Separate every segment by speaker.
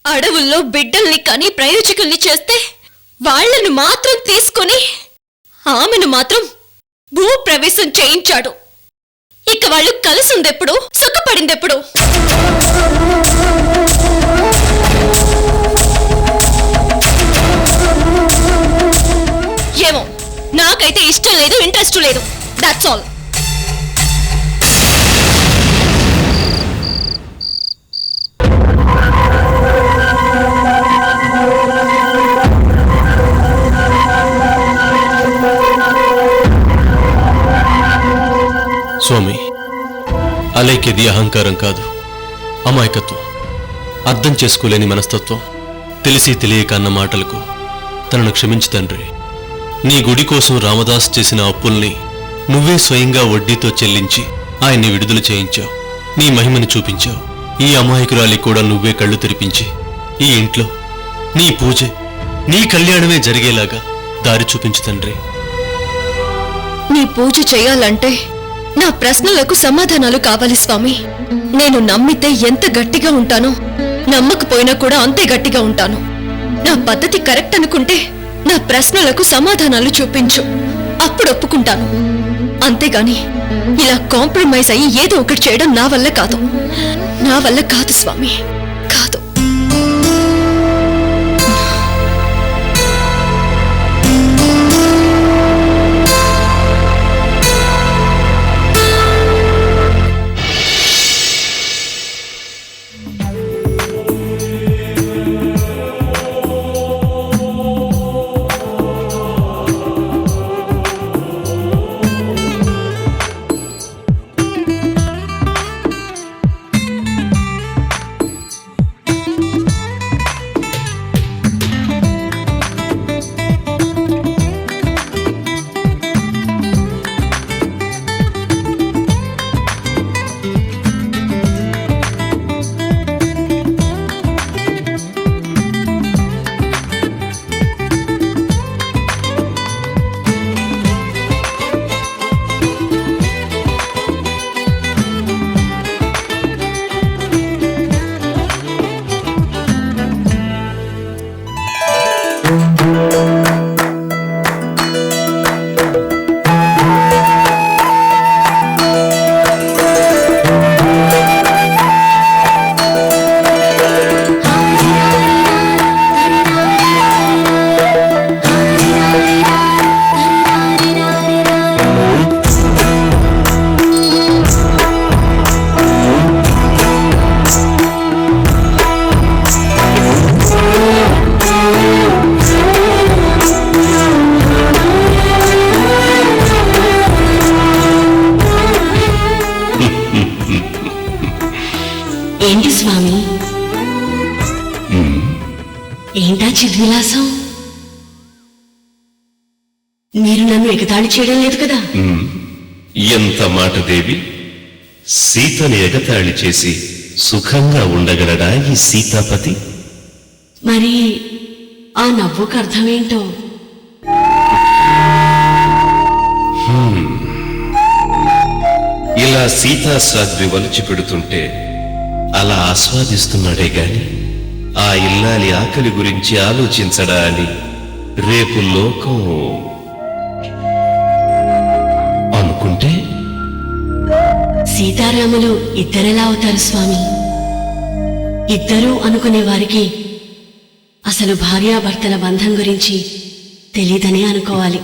Speaker 1: అడవుల్లో బిడ్డల్ని కని ప్రయోజకుల్ని చేస్తే వాళ్లను మాత్రం తీసుకుని ఆమెను మాత్రం భూప్రవేశం చేయించాడు. ఇక వాళ్ళు కలిసిందెప్పుడు, సుఖపడిందెప్పుడు? ఏమో, నాకైతే ఇష్టం లేదు, ఇంట్రెస్ట్ లేదు. That's all.
Speaker 2: స్వామి, అలైకేది అహంకారం కాదు, అమాయకత్వం, అర్థం చేసుకోలేని మనస్తత్వం. తెలిసి తెలియక అన్న మాటలకు తనను క్షమించు తండ్రి. నీ గుడి కోసం రామదాస్ చేసిన అప్పుల్ని నువ్వే స్వయంగా వడ్డీతో చెల్లించి ఆయన్ని విడుదల చేయించావు. నీ మహిమని చూపించావు. ఈ అమాయకురాలి కూడా నువ్వే కళ్ళు తెరిపించి ఈ ఇంట్లో నీ పూజ, నీ కళ్యాణమే జరిగేలాగా దారి చూపించు తండ్రి.
Speaker 1: నీ పూజ చేయాలంటే నా ప్రశ్నలకు సమాధానాలు కావాలి స్వామి. నేను నమ్మితే ఎంత గట్టిగా ఉంటానో, నమ్మకపోయినా కూడా అంతే గట్టిగా ఉంటాను. నా పద్ధతి కరెక్ట్ అనుకుంటే నా ప్రశ్నలకు సమాధానాలు చూపించు, అప్పుడు ఒప్పుకుంటాను. అంతేగాని ఇలా కాంప్రమైజ్ అయ్యి ఏదో ఒకటి చేయడం నా వల్ల కాదు స్వామి, కాదు.
Speaker 3: ఏంటి స్వామి, ఏంటా చిద్విలాసం? మీరు నన్ను ఎగతాళి చేయడం లేదు కదా?
Speaker 4: ఎంత మాట దేవి! సీతని ఎగతాళి చేసి సుఖంగా ఉండగలడా ఈ సీతాపతి?
Speaker 3: మరి ఆ నవ్వుకు అర్థమేంటో?
Speaker 4: ఇలా సీతాసాద్రి వలిచి పెడుతుంటే అలా ఆస్వాదిస్తున్నాడే గాని ఆ ఇల్లాలి ఆకలి గురించి ఆలోచించడా అని రేపు లోకం అనుకుంటే?
Speaker 3: సీతారాములు ఇద్దరెలా అవుతారు స్వామి? ఇద్దరూ అనుకునే వారికి అసలు భార్యాభర్తల బంధం గురించి తెలీదనే అనుకోవాలి.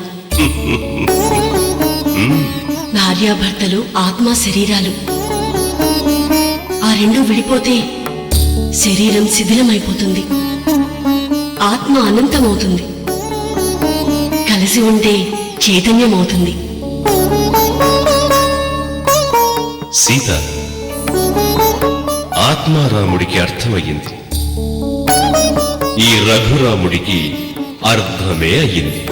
Speaker 3: భార్యాభర్తలు ఆత్మ శరీరాలు. ఆ రెండు విడిపోతే శరీరం శిథిలమైపోతుంది, ఆత్మ అనంతమవుతుంది. కలిసి ఉంటే చైతన్యమవుతుంది.
Speaker 4: సీత, ఆత్మారాముడికి అర్థమయ్యింది, ఈ రఘురాముడికి అర్థమే అయ్యింది.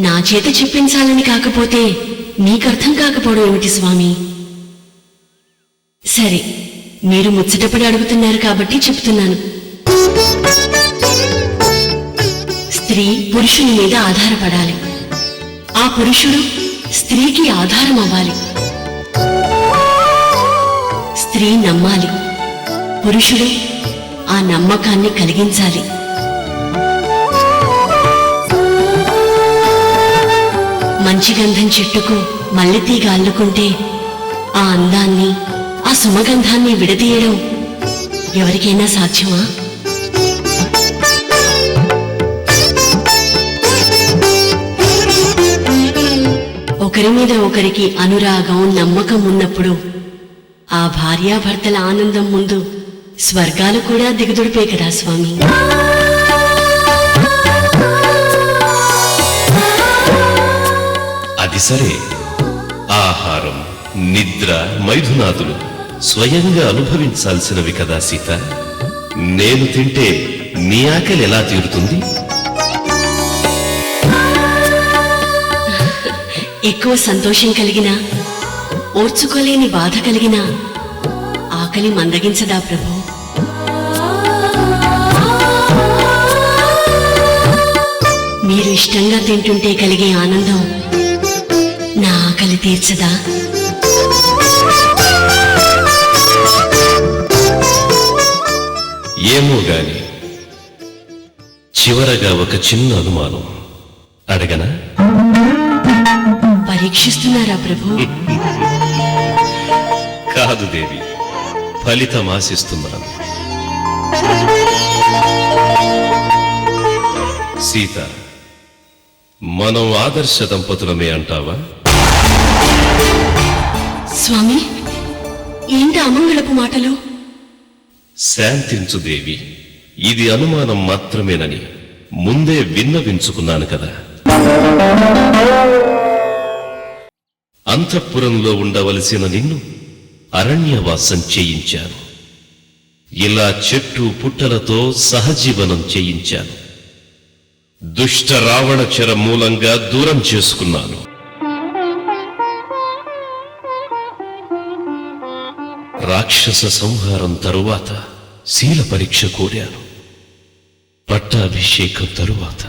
Speaker 3: నా చేత చెప్పించాలని కాకపోతే నీకర్థం కాకపోవడం ఏమిటి స్వామి? సరే, మీరు ముచ్చటపడి అడుగుతున్నారు కాబట్టి చెప్తున్నాను. స్త్రీ పురుషుని మీద ఆధారపడాలి, ఆ పురుషుడు స్త్రీకి ఆధారం అవ్వాలి. స్త్రీ నమ్మాలి, పురుషుడు ఆ నమ్మకాన్ని కలిగించాలి. మంచి గంధం చెట్టుకు మల్లెతీగ అల్లుకుంటే ఆ అందాన్ని, ఆ సుమగంధాన్ని విడదీయడం ఎవరికైనా సాధ్యమా? ఒకరి మీద ఒకరికి అనురాగం, నమ్మకం ఉన్నప్పుడు ఆ భార్యాభర్తల ఆనందం ముందు స్వర్గాలు కూడా దిగుదుడిపే కదా స్వామి.
Speaker 4: అది సరే, ఆహారం, నిద్ర, మైథునాదులు స్వయంగా అనుభవించాల్సినవి కదా సీత. నేను తింటే నీ ఆకలి ఎలా తీరుతుంది?
Speaker 3: ఎక్కువ సంతోషం కలిగినా, ఓర్చుకోలేని బాధ కలిగినా ఆకలి మందగించదా ప్రభు? మీరు ఇష్టంగా తింటుంటే కలిగే ఆనందం నా ఆకలి తీర్చదా?
Speaker 4: ఏమో గాని చివరగా ఒక చిన్న అనుమానం అడగనా?
Speaker 3: పరీక్షిస్తున్నారా ప్రభు?
Speaker 4: కాదు దేవి, ఫలితం ఆశిస్తున్నాను. సీత, మనం ఆదర్శ దంపతులమే అంటావా?
Speaker 3: స్వామి, ఏంటి అమంగళపు మాటలు?
Speaker 4: శాంతించు దేవి, ఇది అనుమానం మాత్రమేనని ముందే విన్నవించుకున్నాను కదా. అంతఃపురంలో ఉండవలసిన నిన్ను అరణ్యవాసం చేయించాను. ఇలా చెట్టు పుట్టలతో సహజీవనం చేయించాను. దుష్ట రావణచర మూలంగా దూరం చేసుకున్నాను. రాక్షస సంహారం తరువాత శీల పరీక్ష కోరాను. పట్టాభిషేకం తరువాత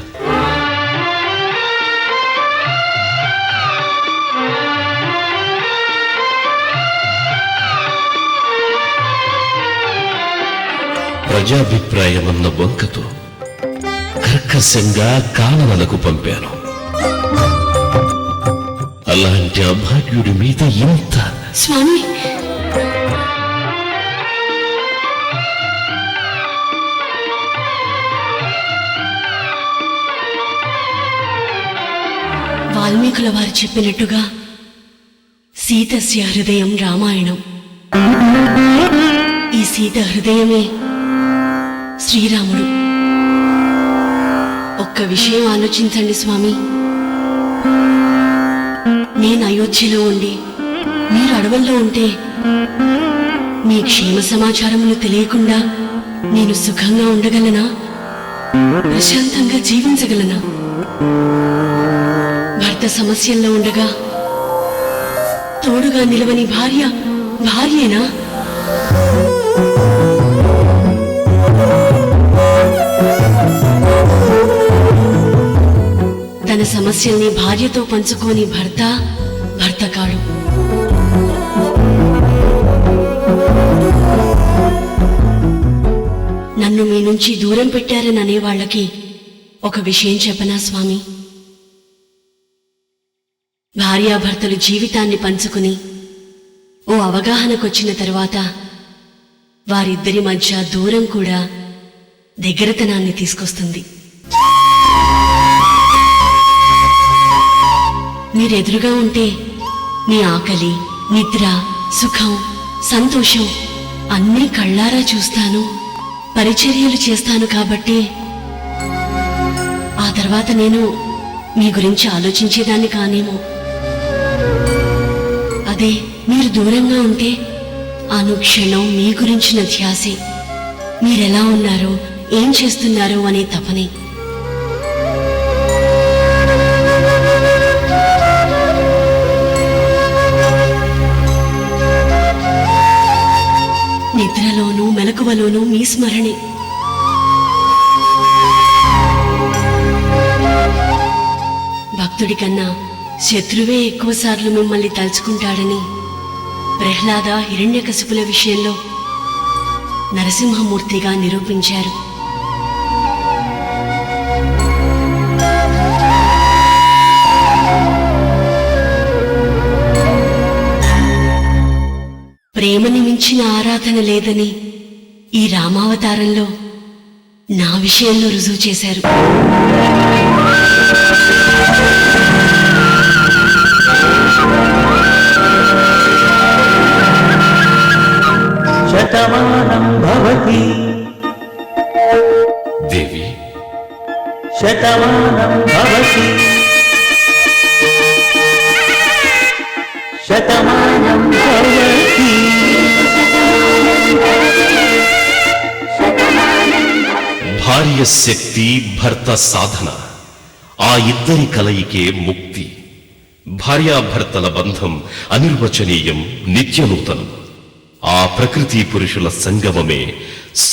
Speaker 4: ప్రజాభిప్రాయమన్న బొంకతో కర్కశంగా కాలనలకు పంపాను. అలాంటి అభాగ్యుడి మీద ఇంత
Speaker 3: స్వామి, వాల్మీకుల వారు చెప్పినట్టుగా సీతస్య హృదయం రామాయణం. ఈ సీత హృదయమే శ్రీరాముడు. ఒక్క విషయం ఆలోచించండి స్వామి. నేను అయోధ్యలో ఉండి మీరు అడవుల్లో ఉంటే మీ క్షేమ సమాచారములు తెలియకుండా నేను సుఖంగా ఉండగలనా? ప్రశాంతంగా జీవించగలనా? భర్త సమస్యల్లో ఉండగా తోడుగా నిలవని భార్యేనా? తన సమస్యల్ని భార్యతో పంచుకోని భర్త కాడు. నన్ను మీ నుంచి దూరం పెట్టారని అనేవాళ్లకి ఒక విషయం చెప్పనా స్వామి? భార్యాభర్తలు జీవితాన్ని పంచుకుని ఓ అవగాహనకొచ్చిన తరువాత వారిద్దరి మధ్య దూరం కూడా దగ్గరతనాన్ని తీసుకొస్తుంది. మీరెదురుగా ఉంటే మీ ఆకలి, నిద్ర, సుఖం, సంతోషం అన్నీ కళ్ళారా చూస్తాను, పరిచర్యలు చేస్తాను. కాబట్టి ఆ తర్వాత నేను మీ గురించి ఆలోచించేదాన్ని కానేమో. అదే మీరు దూరంగా ఉంటే అనుక్షణం మీ గురించిన ధ్యాసే, మీరెలా ఉన్నారో, ఏం చేస్తున్నారో అనే తపనే. నిద్రలోనూ మెలకువలోనూ మీ స్మరణే. భక్తుడి కన్నా శత్రువే ఎక్కువసార్లు మిమ్మల్ని తలుచుకుంటాడని ప్రహ్లాద, హిరణ్యకశిపుల విషయంలో నరసింహమూర్తిగా నిరూపించారు. ప్రేమని మించిన ఆరాధన లేదని ఈ రామావతారంలో నా విషయంలో రుజువు చేశారు.
Speaker 5: శతమానం భవతి
Speaker 4: దేవి,
Speaker 5: శతమానం భవతి శతమానం భవతి.
Speaker 4: భార్య శక్తి, భర్త సాధన, ఆ ఇద్దరి కలయికే ముక్తి. భార్యాభర్తల బంధం అనిర్వచనీయం, నిత్యనూతనం. ఆ ప్రకృతి పురుషుల సంగమమే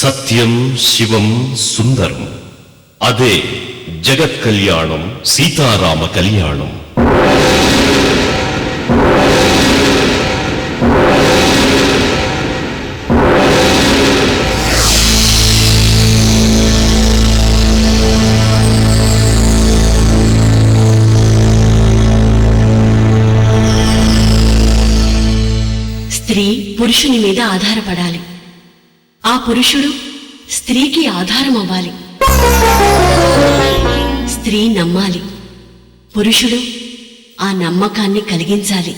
Speaker 4: సత్యం, శివం, సుందరం. అదే జగత్ కళ్యాణం, సీతారామ కళ్యాణం.
Speaker 3: స్త్రీ పురుషుని మీద ఆధారపడాలి. ఆ పురుషుడు స్త్రీకి ఆధారం అవ్వాలి. స్త్రీ నమ్మాలి, పురుషుడు ఆ నమ్మకాన్ని కలిగించాలి.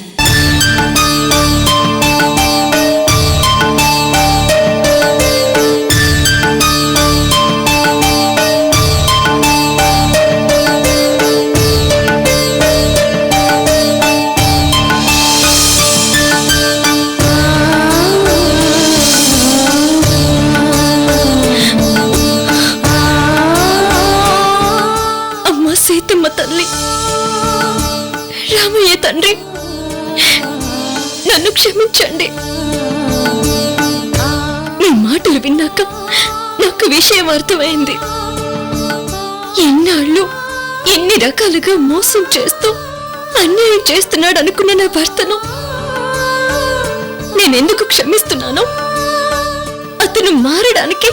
Speaker 1: సీతమ్మ తల్లి, రామయ్య తండ్రి, నన్ను క్షమించండి. మీ మాటలు విన్నాక నాకు విషయం అర్థమైంది. ఎన్నాళ్ళు ఎన్ని రకాలుగా మోసం చేస్తూ అన్యాయం చేస్తున్నాడు అనుకున్న నా భర్తను నేనెందుకు క్షమిస్తున్నాను? అతను మారడానికి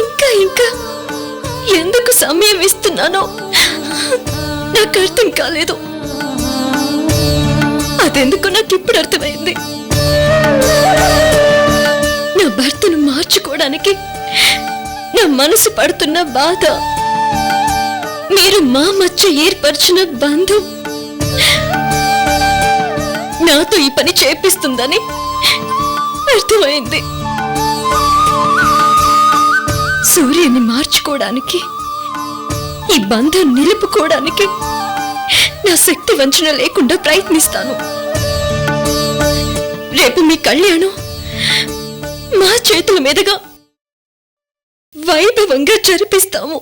Speaker 1: ఇంకా ఇంకా ఎందుకు సమయం ఇస్తున్నానో నాకు అర్థం కాలేదు. అదెందుకు నాకు ఇప్పుడు అర్థమైంది. నా భర్తను మార్చుకోవడానికి నా మనసు పడుతున్న బాధ, మీరు మా మధ్య ఏర్పరిచిన బంధం నాతో ఈ పని చేపిస్తుందని అర్థమైంది. సూర్యుని మార్చుకోవడానికి, ఈ బంధం నిలుపుకోవడానికి నా శక్తి వంచన లేకుండా ప్రయత్నిస్తాను. రేపు మీ కళ్యాణం మా చేతుల మీదుగా వైభవంగా జరిపిస్తాము.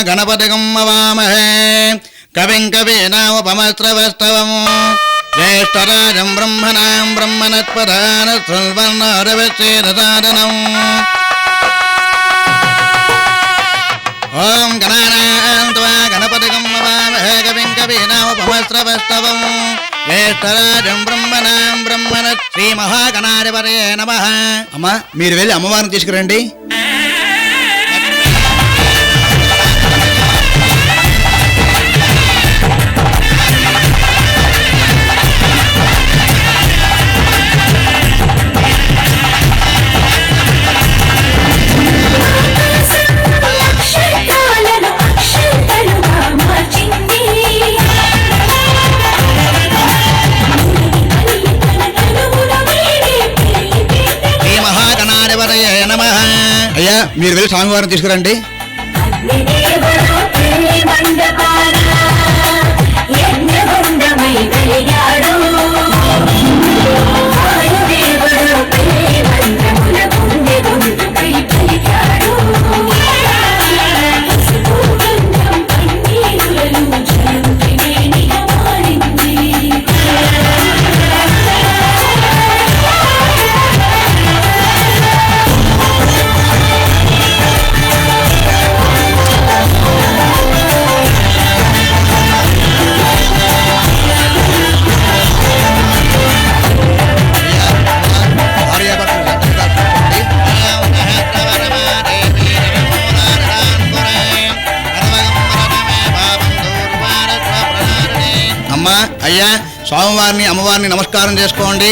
Speaker 6: గణపతిగం వామహే కవిం కవీనాముపమస్రవస్తవం జ్యేష్ఠరాజం బ్రహ్మణాం బ్రహ్మణస్పదాన సువర్ణరవచ్ఛేదసాదనం. ఓం గణానాం త్వా గణపతిగం వామహే కవిం కవీనాముపమస్రవస్తవం జ్యేష్ఠరాజం బ్రహ్మణాం బ్రహ్మణ శ్రీ మహాగణాధిపతయే నమః. అమ్మా, మీరు వెళ్ళి అమ్మవారిని తీసుకురండి. అయ్యా, మీరు వెళ్ళి స్వామివారిని తీసుకురండి. అమ్మా అయ్యా స్వామివారిని అమ్మవారిని నమస్కారం చేసుకోండి.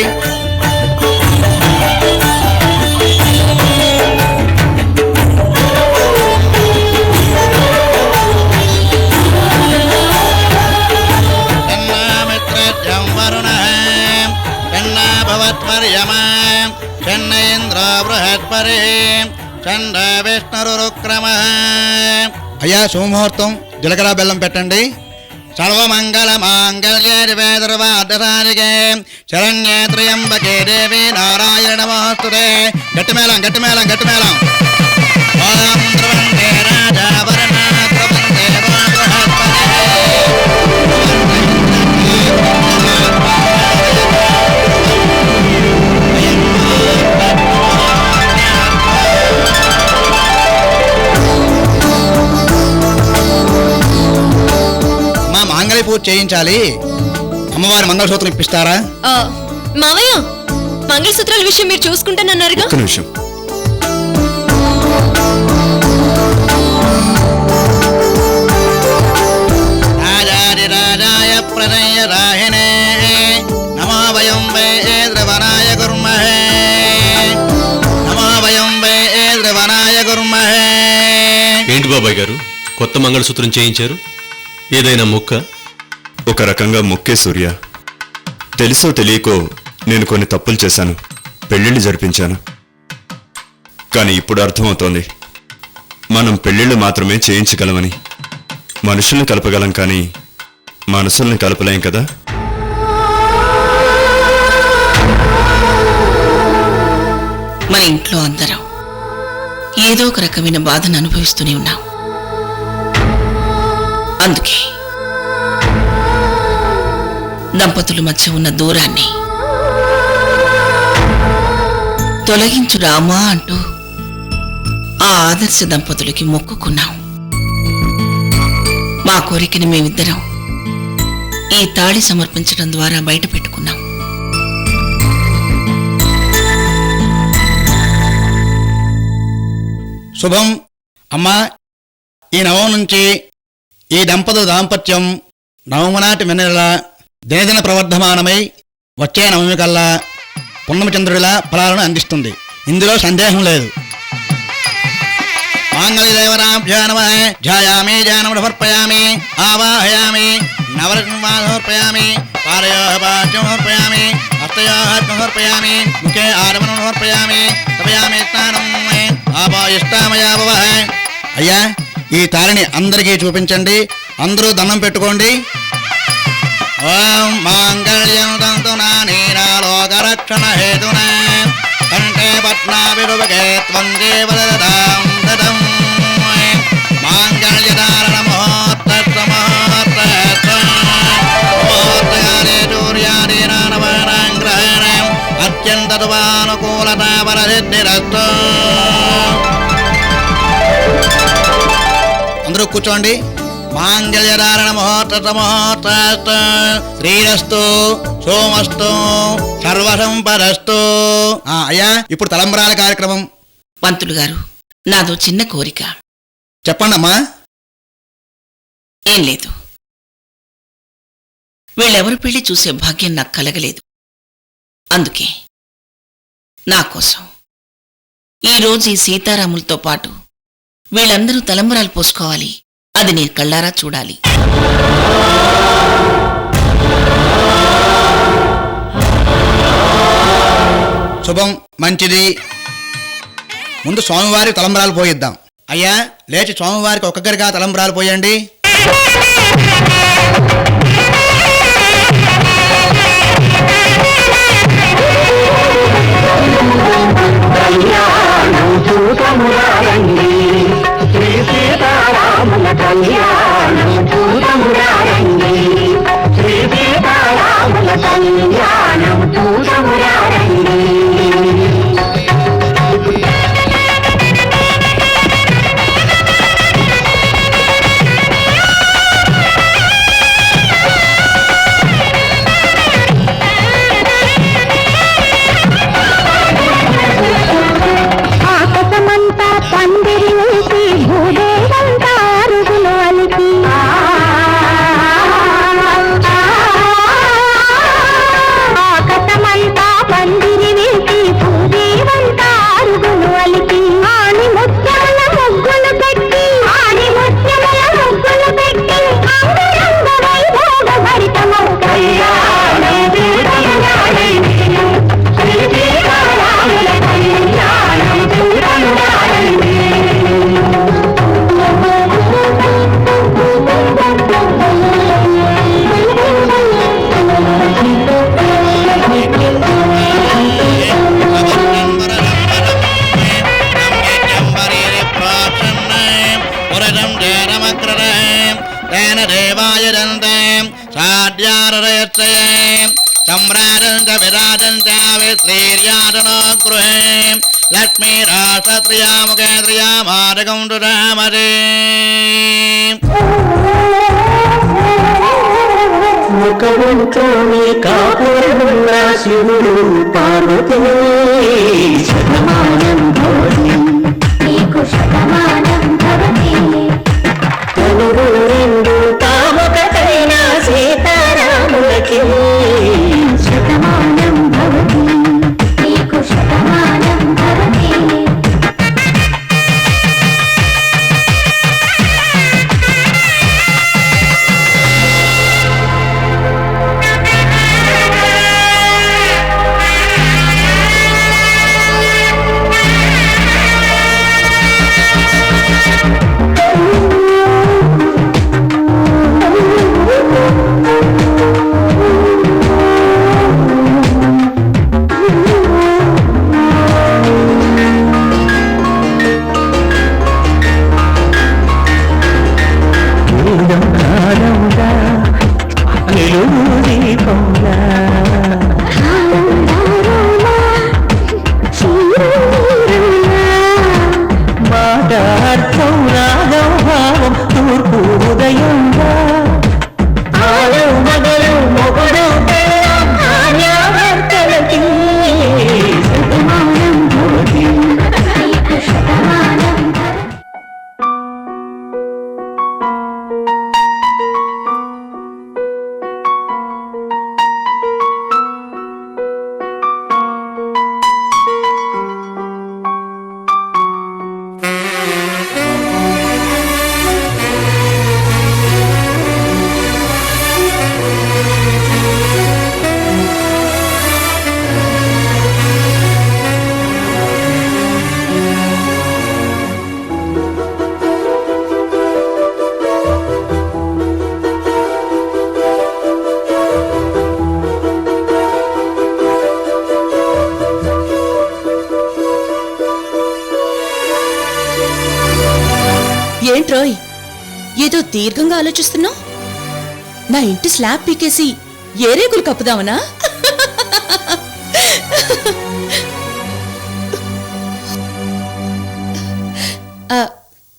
Speaker 6: అయ్యా శుభముహూర్తం, జీలకర్ర బెల్లం పెట్టండి. సర్వమంగళ మాంగళ్యేర్వేదర్వాదసారికే శరణ్యే త్రయంబకే దేవి నారాయణ నమోస్తుతే. గట్టిమేళం గట్టిమేళం గట్టిమేళం. ఓం ధ్రువంతే రాజా వరుణా ధ్రువంతే మాంగళ్య పూజ చేయించాలి. అమ్మవారి మంగళసూత్రం ఇప్పిస్తారా?
Speaker 1: మావయ్య, మంగళసూత్రాల విషయం మీరు చూసుకుంటానన్నారుగా.
Speaker 2: ఒక్క నిమిషం.
Speaker 6: రాజాయ ప్రదయ రాహిణే నమో వయం వై ద్రవనాయ కుర్మహే. నమో వయం వై ద్రవనాయ కుర్మహే.
Speaker 2: ఏంటి బాబాయ్ గారు కొత్త మంగళసూత్రం చేయించారు? ఏదైనా మొక్క?
Speaker 7: ఒక రకంగా మొక్కే సూర్య. తెలుసో తెలియకో నేను కొన్ని తప్పులు చేశాను, పెళ్లిళ్ళు జరిపించాను. కానీ ఇప్పుడు అర్థమవుతోంది, మనం పెళ్లిళ్ళు మాత్రమే చేయించగలమని. మనుషుల్ని కలపగలం కానీ మనసుల్ని కలపలేం కదా.
Speaker 8: మన ఇంట్లో అందరం ఏదో ఒక రకమైన బాధను అనుభవిస్తూనే ఉన్నాం. అందుకే దంపతుల మధ్య ఉన్న దూరాన్ని తొలగించు రామా అంటూ ఆ ఆదర్శ దంపతులకి మొక్కుకున్నాం. మా కోరికని మేమిద్దరం ఈ తాళి సమర్పించడం ద్వారా బయట పెట్టుకున్నాం.
Speaker 6: శుభం. అమ్మా, ఈ నవం నుంచి ఈ దంపతుల దాంపత్యం నవమనాటి వెన్నెల దినదిన ప్రవర్ధమానమై వచ్చే నవమి కల్లా పున్నమచంద్రుడిలా ఫలాలను అందిస్తుంది. ఇందులో సందేహం లేదు. మాంగళ్యదేవతాభ్యో నమః. ధ్యాయామి ధ్యానం సమర్పయామి ఆవాహయామి నవరత్నం సమర్పయామి పాదయోః పాద్యం సమర్పయామి హస్తయోః సమర్పయామి ముఖే ఆరమణం సమర్పయామి సమయామి స్నానం ఆపాయిష్టామయా భవః. అయ్యా, ఈ తారిని అందరికీ చూపించండి. అందరూ దండం పెట్టుకోండి. ఓం మాంగళ్యం తంతునా నీరాలోకరక్షణ హేతునా కంఠే పద్మాభిరువకే త్వం దేవదదాం దదం. మాంగళ్యధారణ మహోత్తరమహోత్తరకాలే సూర్యాదీనానవానాం గ్రహాణం అత్యంతదువానుకూలతా పరసిద్ధిరస్తు. అందరూ కూర్చోండి. మాంగళ్యధారణ మహోత్తరమహోత్తరస్తు శ్రీరస్తు సోమస్తు సర్వసంపదస్తు. అయ్యా, ఇప్పుడు తలంబ్రాల కార్యక్రమం.
Speaker 8: పంతులు గారు, నాదో చిన్న కోరిక.
Speaker 6: చెప్పండమ్మా.
Speaker 8: ఏం లేదు, వీళ్ళెవరు పెళ్లి చూసే భాగ్యం నాకు కలగలేదు. అందుకే నా కోసం ఈరోజు ఈ సీతారాములతో పాటు వీళ్ళందరూ తలంబరాలు పోసుకోవాలి. అది నేను కళ్ళారా చూడాలి.
Speaker 6: శుభం, మంచిది. ముందు స్వామివారి తలంబరాలు పోయిద్దాం. అయ్యా, లేచి స్వామివారికి ఒక్కొక్కరిగా తలంబరాలు పోయండి.
Speaker 5: కళ్యాణం చూతమురారండి, శ్రీ సీతారాముల కళ్యాణం చూతమురారండి, శ్రీ సీతారాముల కళ్యాణం చూతమురారండి.
Speaker 6: ధూపేణ దేవాయజంతే సాధ్యారయత్రే सम्राजञ्च विराजञ्च विश्रीर्यातनो गृहे लक्ष्मीराष्ट्रत्रियामुखे त्रियामारकं दुरामरे
Speaker 5: ముఖముంటోని కాపురమున్న శివుడు పార్వతీ శతమానం భవతి నీకు శతమానం భవతి తనువు నిండు తామొకటైన సీతారాములకి శతమానం భవతి నీకు శతమానం భవతి
Speaker 9: ఏంట్రోయ్ ఏదో దీర్ఘంగా ఆలోచిస్తున్నావు? నా ఇంటి స్లాబ్ పీకేసి ఏ రేకులు కప్పుదామనా?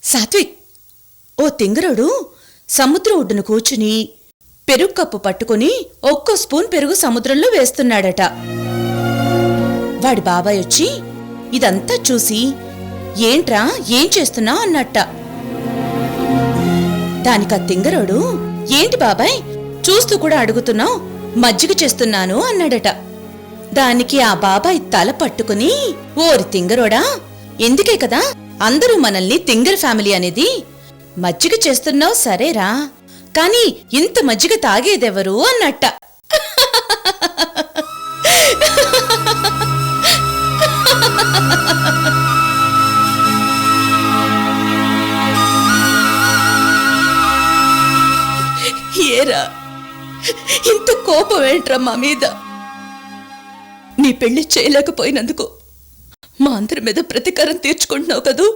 Speaker 9: సాత్విక్, ఓ తింగరుడు సముద్రం ఒడ్డున కూర్చుని పెరుగు కప్పు పట్టుకుని ఒక్కో స్పూన్ పెరుగు సముద్రంలో వేస్తున్నాడట. వాడి బాబాయ్ వచ్చి ఇదంతా చూసి ఏంట్రా ఏం చేస్తున్నావు అన్నట్ట. దానికా తింగరోడు, ఏంటి బాబాయ్ చూస్తూ కూడా అడుగుతున్నావు, మజ్జిగ చేస్తున్నాను అన్నాడట. దానికి ఆ బాబాయ్ తల పట్టుకుని, ఓరి తింగరోడా, ఎందుకే కదా అందరూ మనల్ని తింగర్ ఫ్యామిలీ అనేది, మజ్జిగ చేస్తున్నావు సరేరా, కానీ ఇంత మజ్జిగ తాగేదెవరు అన్నట్ట. ఏరా ఇంత కోపం ఏంట్రా మా మీద? నీ పెళ్లి చేయలేకపోయినందుకు మా అందరి మీద ప్రతీకారం తీర్చుకుంటున్నావు కదూ?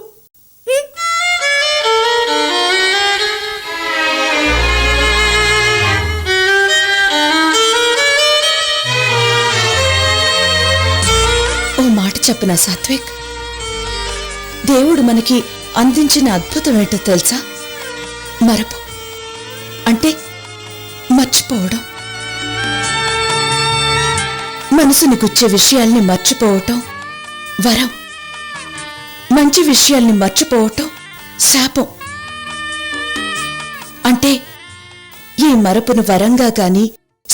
Speaker 9: ఓ మాట చెప్పనా సాత్విక్, దేవుడు మనకి అందించిన అద్భుతం ఏంటో తెలుసా? మరపు అంటే మర్చిపోవడం. మనసుని గుచ్చే విషయాల్ని మర్చిపోవటం వరం, మంచి విషయాల్ని మర్చిపోవటం శాపం. అంటే ఈ మరపును వరంగా గాని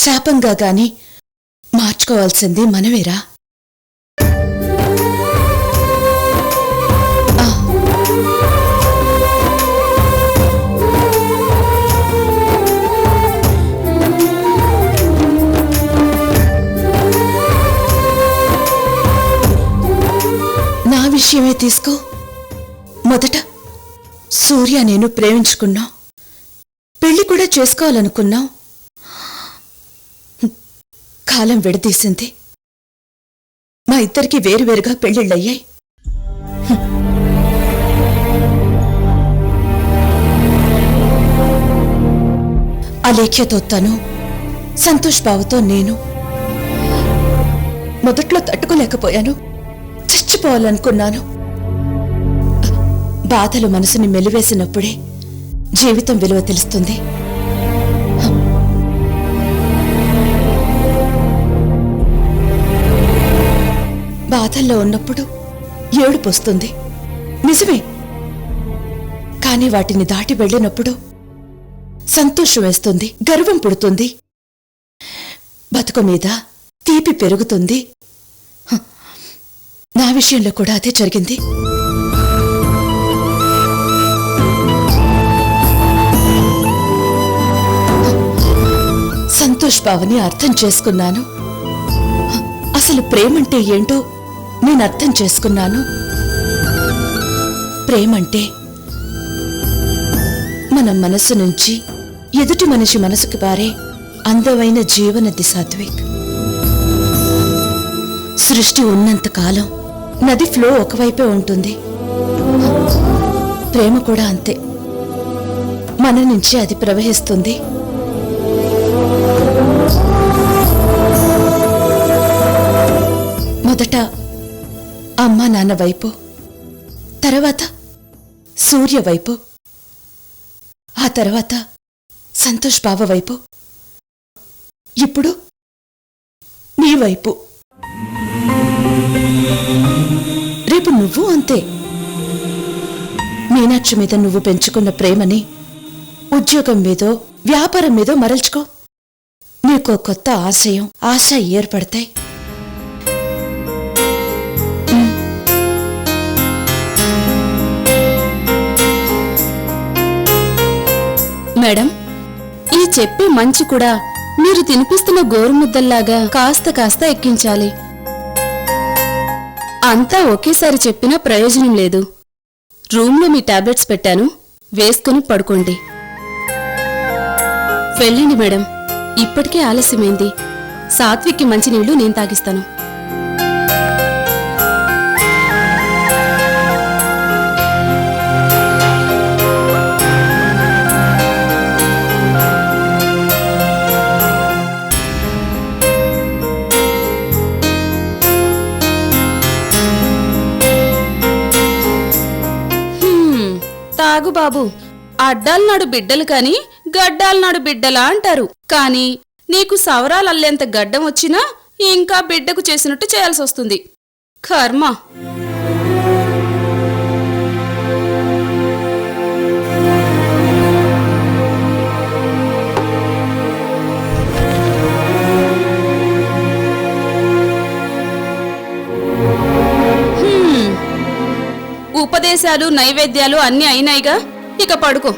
Speaker 9: శాపంగా గాని మార్చుకోవాల్సింది మనమేరా. విషయమే తీసుకో. మొదట సూర్య నేను ప్రేమించుకున్నాం, పెళ్లి కూడా చేసుకోవాలనుకున్నాం. కాలం విడదీసింది, మా ఇద్దరికి వేరువేరుగా పెళ్లిళ్ళయ్యాయి. అలేఖ్యతో తను, సంతోష్ బాబుతో నేను. మొదట్లో తట్టుకోలేకపోయాను, చచ్చిపోవాలనుకున్నాను. బాధలు మనసుని మెలివేసినప్పుడే జీవితం విలువ తెలుస్తుంది. బాధల్లో ఉన్నప్పుడు ఏడుపు వస్తుంది, నిజమే. కానీ వాటిని దాటి వెళ్ళినప్పుడు సంతోషం వేస్తుంది, గర్వం పుడుతుంది, బతుకు మీద తీపి పెరుగుతుంది. నా విషయంలో కూడా అదే జరిగింది. సంతోష్ బావని అర్థం చేసుకున్నాను. అసలు ప్రేమంటే ఏంటో నేను అర్థం చేసుకున్నాను. ప్రేమంటే మన మనసు నుంచి ఎదుటి మనిషి మనసుకి పారే అందమైన జీవనది సాత్విక్. సృష్టి ఉన్నంత కాలం నది ఫ్లో ఒకవైపే ఉంటుంది. ప్రేమ కూడా అంతే, మన నుంచి అది ప్రవహిస్తుంది. మొదట అమ్మా నాన్న వైపు, తర్వాత సూర్య వైపు, ఆ తర్వాత సంతోష్ బావ వైపు, ఇప్పుడు నీ వైపు. రేపు నువ్వు అంతే. మీనాక్షి మీద నువ్వు పెంచుకున్న ప్రేమని ఉద్యోగం మీదో వ్యాపారం మీదో మరల్చుకో. నీకో కొత్త ఆశయం, ఆశ ఏర్పడతాయి.
Speaker 10: మేడం, ఈ చెప్పే మంచి కూడా మీరు తినిపిస్తున్న గోరుముద్దల్లాగా కాస్త కాస్త ఎక్కించాలి. అంతా ఒకేసారి చెప్పినా ప్రయోజనం లేదు. రూమ్లో మీ టాబ్లెట్స్ పెట్టాను, వేసుకుని పడుకోండి. వెళ్ళండి మేడం, ఇప్పటికే ఆలస్యమైంది. సాత్విక్కి మంచినీళ్లు నేను తాగిస్తాను. తాగు బాబు. అడ్డాలనాడు బిడ్డలు కాని గడ్డాలనాడు బిడ్డలా అంటారు. కాని నీకు సవరాలల్లేంత గడ్డం వచ్చినా ఇంకా బిడ్డకు చేసినట్టు చేయాల్సి వస్తుంది. కర్మ. ఉపదేశాలు నైవేద్యాలు అన్నీ అయినాయిగా, ఇక పడుకో.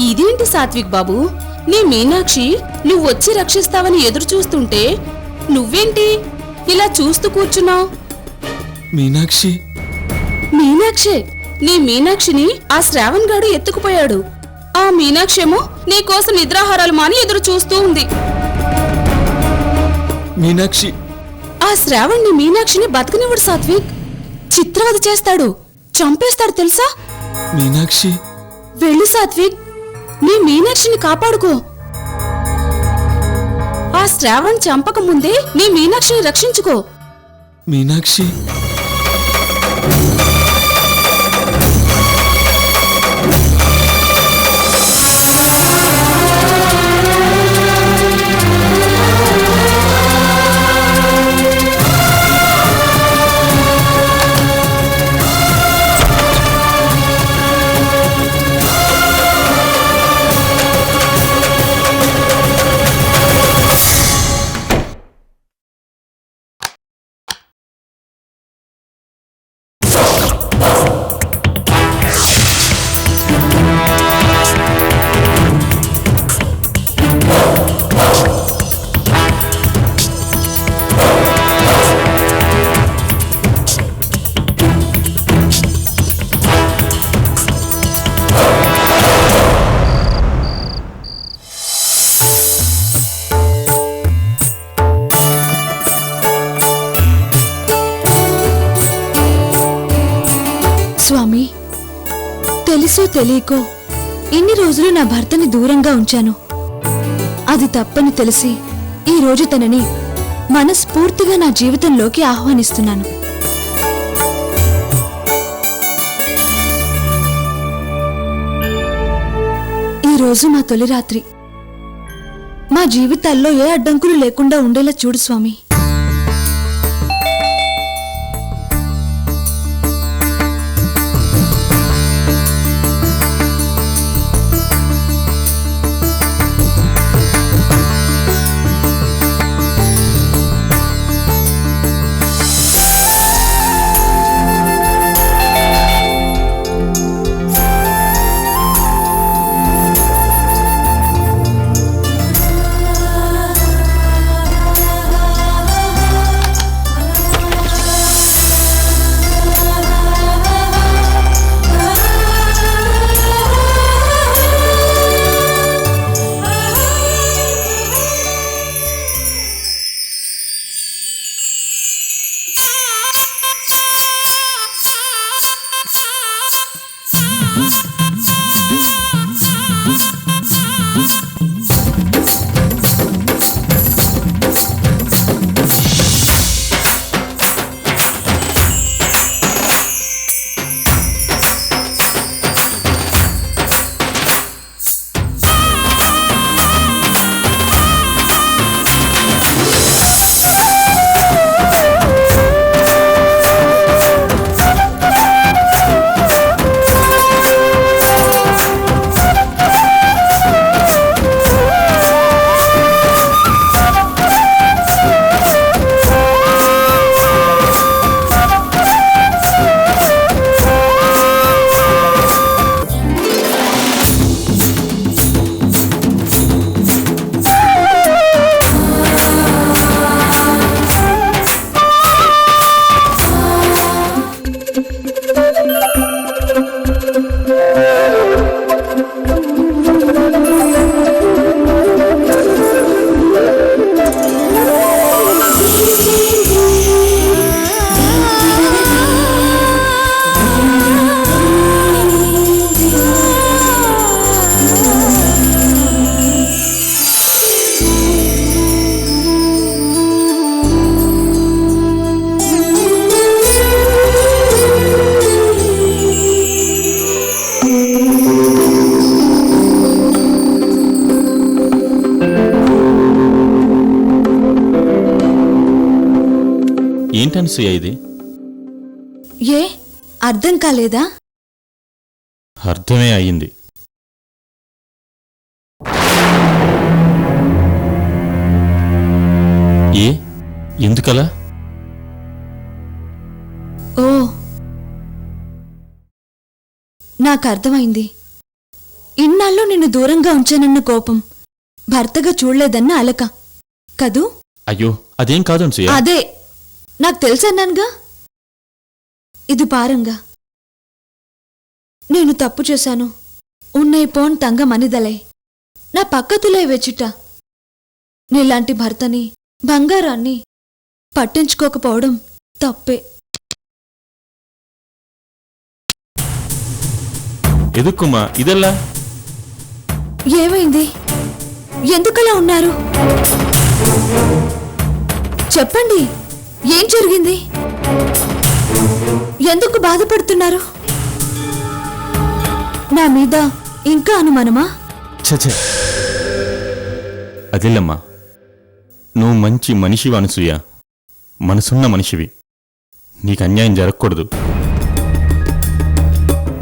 Speaker 10: ఇదేంటి సాత్విక్ బాబు, నీ మీనాక్షి నువ్వొచ్చి రక్షిస్తావని ఎదురు చూస్తుంటే నువ్వేంటి ఇలా చూస్తూ కూర్చున్నావు?
Speaker 11: మీనాక్షి
Speaker 10: మీనాక్షే. నీ మీనాక్షిని ఆ శ్రావణ్ గాడు ఎత్తుకుపోయాడు. ఆ మీనాక్షేమో నీకోసం నిద్రాహారాలు మాని ఎదురు చూస్తూ ఉంది.
Speaker 11: మీనాక్షి
Speaker 10: ఆ శ్రావణ్ ని మీనాక్షిని బతకనివ్వడు సాత్విక్. చిత్రవద చేస్తాడు, చంపేస్తాడు తెలుసా?
Speaker 11: మీనాక్షి
Speaker 10: వెళ్ళు సాత్విక్, నీ మీనాక్షిని కాపాడుకో. ఆ శ్రావణ్ చంపక ముందే నీ మీనాక్షిని రక్షించుకో.
Speaker 11: మీనాక్షి
Speaker 1: తెలుసో తెలియకో ఇన్ని రోజులు నా భర్తని దూరంగా ఉంచాను. అది తప్పని తెలిసి ఈ రోజు తనని మనస్ఫూర్తిగా నా జీవితంలోకి ఆహ్వానిస్తున్నాను. ఈ రోజు మా తొలి రాత్రి. మా జీవితాల్లో ఏ అడ్డంకులు లేకుండా ఉండేలా చూడు స్వామి.
Speaker 12: ఏంటనసూయ ఇది?
Speaker 1: ఏ అర్థం కాలేదా?
Speaker 12: అర్థమే అయింది. ఏ ఎందుకలా?
Speaker 1: ఓ నాకు అర్థమైంది. ఇన్నాళ్ళు నిన్ను దూరంగా ఉంచానన్న కోపం, భర్తగా చూడలేదన్న అలక కదూ?
Speaker 12: అయ్యో అదేం కాదు అనసూయ.
Speaker 1: అదే నాకు తెలుసన్నానుగా. ఇది పారంగా నేను తప్పు చేశాను. ఉన్నై పోన్ తంగ మనిదలై నా పక్కతులై వెచ్చుట. నీలాంటి భర్తని, బంగారాన్ని పట్టించుకోకపోవడం తప్పే.
Speaker 12: ఎదుక్కుమా ఇదెల్లా?
Speaker 1: ఏమైంది? ఎందుకలా ఉన్నారు? చెప్పండి, ఏం జరిగింది? ఎందుకు బాధపడుతున్నారు? నా మీద ఇంకా అనుమానమా?
Speaker 12: చచ్చే అదిల్లమ్మా, నువ్వు మంచి మనిషివి అనసూయ, మనసున్న మనిషివి. నీకు అన్యాయం జరగకూడదు.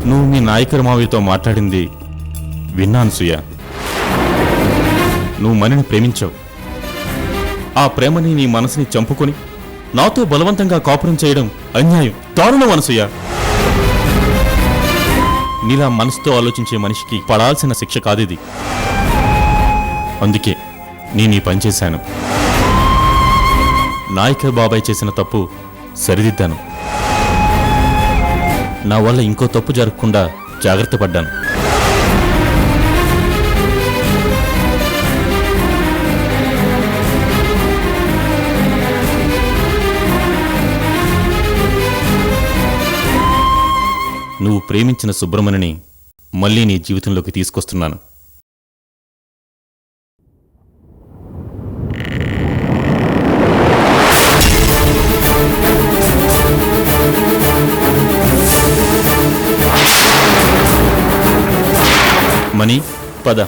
Speaker 12: నువ్వు మీ నాయకుల మావితో మాట్లాడింది విన్నా అనసూయ. నువ్వు మనిని ప్రేమించావు. ఆ ప్రేమని నీ మనసుని చంపుకొని నాతో బలవంతంగా కాపురం చేయడం అన్యాయం, దారుణం అనసూయ. నీలా మనసుతో ఆలోచించే మనిషికి పడాల్సిన శిక్ష కాదిది. అందుకే నేను ఈ పని చేశాను. నాయకర్ బాబాయ్ చేసిన తప్పు సరిదిద్దాను. నా వల్ల ఇంకో తప్పు జరగకుండా జాగ్రత్త పడ్డాను. నువ్వు ప్రేమించిన సుబ్రమణిని మళ్ళీ నీ జీవితంలోకి తీసుకొస్తున్నాను. మణి, పద.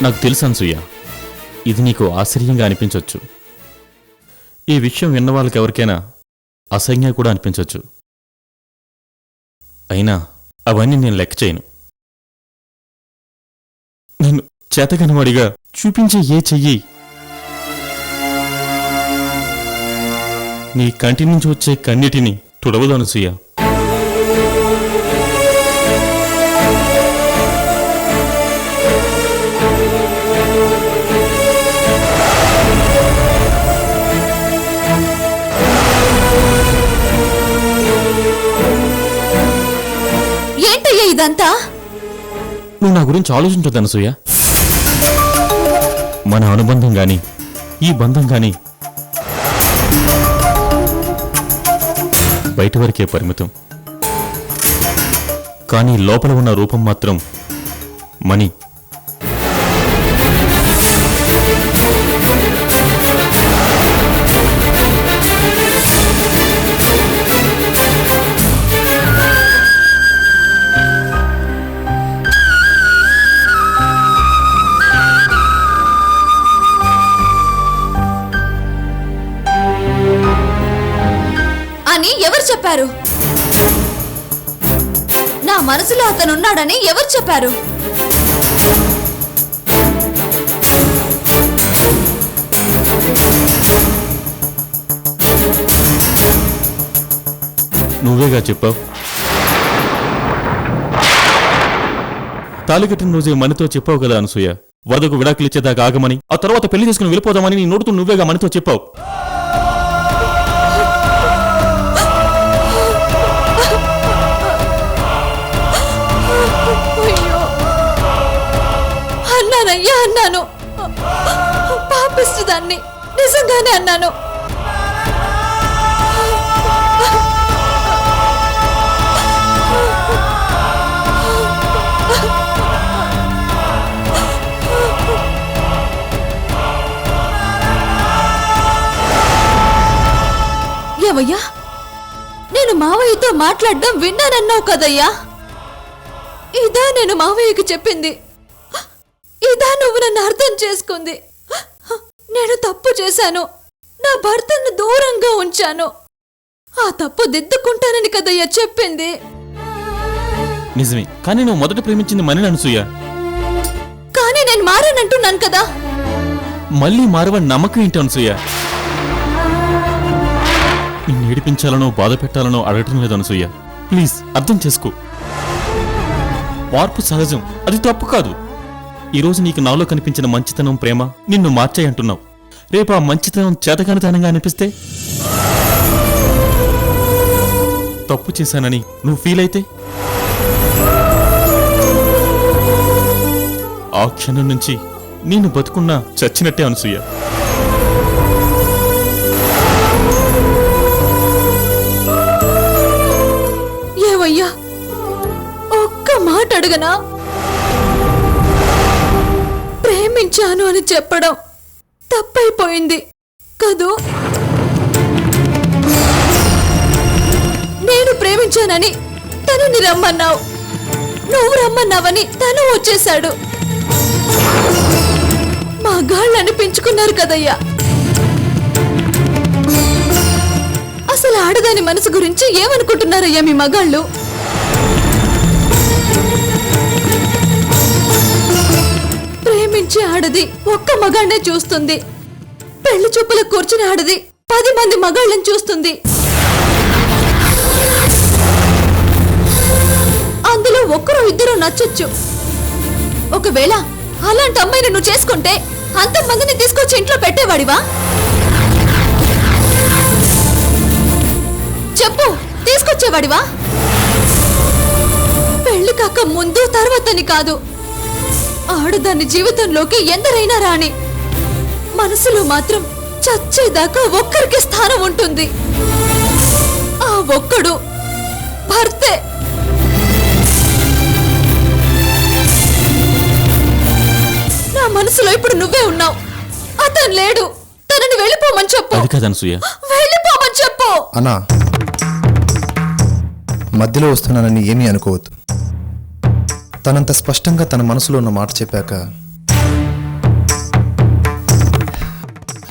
Speaker 12: నాకు తెలుసు అనసూయ, ఇది నీకు ఆశ్చర్యంగా అనిపించవచ్చు. ఈ విషయం విన్న వాళ్ళకి ఎవరికైనా అసహ్యంగా కూడా అనిపించవచ్చు. అయినా అవన్నీ నేను లెక్క చేయను. నేను చేతగనవాడిగా చూపించే ఏ చెయ్యి నీ కంటి నుంచి వచ్చే కన్నిటిని తుడవదు అనసూయ.
Speaker 1: ఏంటయ్యా ఇదంతా?
Speaker 12: నువ్వు నా గురించి ఆలోచించొద్దు అనసూయ. మన అనుబంధం గాని ఈ బంధం గాని బయట వరకే పరిమితం. కానీ లోపల ఉన్న రూపం మాత్రం మణి.
Speaker 1: అని ఎవరు చెప్పారు? నా మనసులో అతనున్నాడని ఎవరు చెప్పారు?
Speaker 12: నువ్వేగా చెప్పావు. తాళికట్టిన రోజే మణితో చెప్పావు కదా అనసూయ, వరదకు విడాకులు ఇచ్చేదాకా ఆగమని, ఆ తర్వాత పెళ్లి చేసుకుని వెళ్ళిపోదామని నీ నోటుతో నువ్వేగా మణితో చెప్పావు.
Speaker 1: అన్నానయ్యా, అన్నాను. పాపిస్తుదాన్ని, నిజంగానే అన్నాను. ఏమయ్యా, నేను మావయ్యతో మాట్లాడడం విన్నానన్నావు కదయ్యా? ఇదా నేను మావయ్యకి చెప్పింది? ఇదా నువ్వు నన్ను అర్థం చేసుకుంది? నేను తప్పు చేశాను, నా భర్తను దూరంగా ఉంచాను, ఆ తప్పు దిద్దుకుంటానని కదయ్యా చెప్పింది.
Speaker 12: నిజమే, కానీ నువ్వు మొదట ప్రేమించింది మణిని అనసూయ.
Speaker 1: కానీ నేను మారానంటున్నాను కదా.
Speaker 12: మళ్ళీ మారవని నమ్మకం ఏంటి అనసూయ? నిన్ను ఏడిపించాలనో బాధ పెట్టాలనో అడగటం లేదు అనసూయ. ప్లీజ్ అర్థం చేసుకో. మార్పు సహజం, అది తప్పు కాదు. ఈరోజు నీకు నాలో కనిపించిన మంచితనం, ప్రేమ నిన్ను మార్చాయి అంటున్నావు. రేపు ఆ మంచితనం చేతకానితనంగా అనిపిస్తే, తప్పు చేశానని నువ్వు ఫీల్ అయితే, ఆ క్షణం నుంచి నేను బతుకున్నా చచ్చినట్టే అనసూయ.
Speaker 1: ఏవయ్యా, ఒక్క మాట అడగనా? ప్రేమించాను అని చెప్పడం తప్పైపోయింది కదూ? నేను ప్రేమించానని తనని రమ్మన్నావు, నువ్వు రమ్మన్నావని తను వచ్చేశాడు. మా గాళ్ళు అనిపించుకున్నారు కదయ్యా. అసలు ఆడదాని మనసు గురించి ఏమనుకుంటున్నారయ్యా మీ మగాళ్ళు? ప్రేమించే ఆడది ఒక్క మగాడినే చూస్తుంది, పెళ్లి చూపులకు కూర్చుని ఆడది 10 మంది మగాళ్ళని చూస్తుంది. అందులో ఒక్కరో ఇద్దరు నచ్చొచ్చు. ఒకవేళ అలాంటి అమ్మాయిని నువ్వు చేసుకుంటే అంతమందిని తీసుకొచ్చి ఇంట్లో పెట్టేవాడివా? చెప్పు, తీసుకొచ్చేవాడివా? పెళ్లి కాక ముందు తర్వాతని కాదు, ఆడదాని జీవితంలోకి ఎందరైనా రాని, మనసులో మాత్రం చచ్చేదాకా ఒక్కరికి స్థానం ఉంటుంది. ఆ ఒక్కడు భర్తే. నా మనసులో ఇప్పుడు నువ్వే ఉన్నావు. అతను లేడు. తనని వెళ్ళిపోమని చెప్పు.
Speaker 12: అది కాదు అనసూయ.
Speaker 1: వెళ్ళిపోమని చెప్పు.
Speaker 13: అన్నా, మధ్యలో వస్తున్నానని ఏమీ అనుకోవద్దు. తనంత స్పష్టంగా తన మనసులో ఉన్న మాట చెప్పాక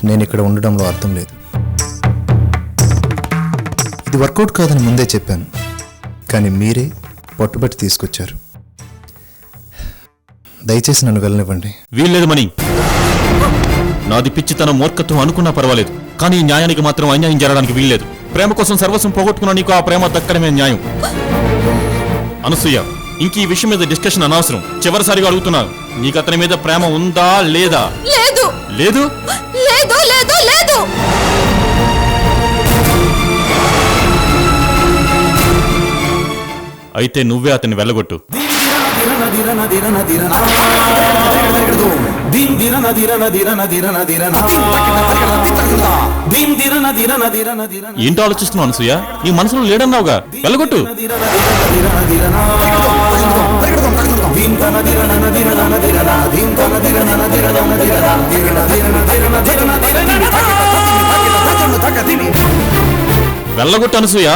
Speaker 13: నేను ఇక్కడ ఉండడంలో అర్థం లేదు. ఇది వర్కౌట్ కాదని ముందే చెప్పాను, కానీ మీరే పట్టుబట్టి తీసుకొచ్చారు. దయచేసి నన్ను వెళ్ళనివ్వండి.
Speaker 12: వీల్లేదు మణి. నాది పిచ్చి తన మూర్ఖత్వం అనుకున్నా పర్వాలేదు, కానీ ఈ న్యాయానికి మాత్రం అన్యాయం జరగడానికి వీల్లేదు. ప్రేమ కోసం సర్వస్వం పోగొట్టుకున్న నీకు ఆ ప్రేమ దక్కడమే న్యాయం. అనసూయ, ఇంక ఈ విషయం మీద డిస్కషన్ అనవసరం. చివరిసారిగా అడుగుతున్నాను, నీకు అతని మీద ప్రేమ ఉందా లేదా?
Speaker 1: లేదు.
Speaker 12: లేదు
Speaker 1: లేదు లేదు లేదు.
Speaker 12: అయితే నువ్వే అతన్ని వెళ్ళగొట్టు. ఏంటో ఆలోచిస్తున్నావు అనసూయ? నీ మనసులో లేడన్నావుగా, వెళ్ళగొట్టు. వెళ్ళగొట్టు అనసూయ.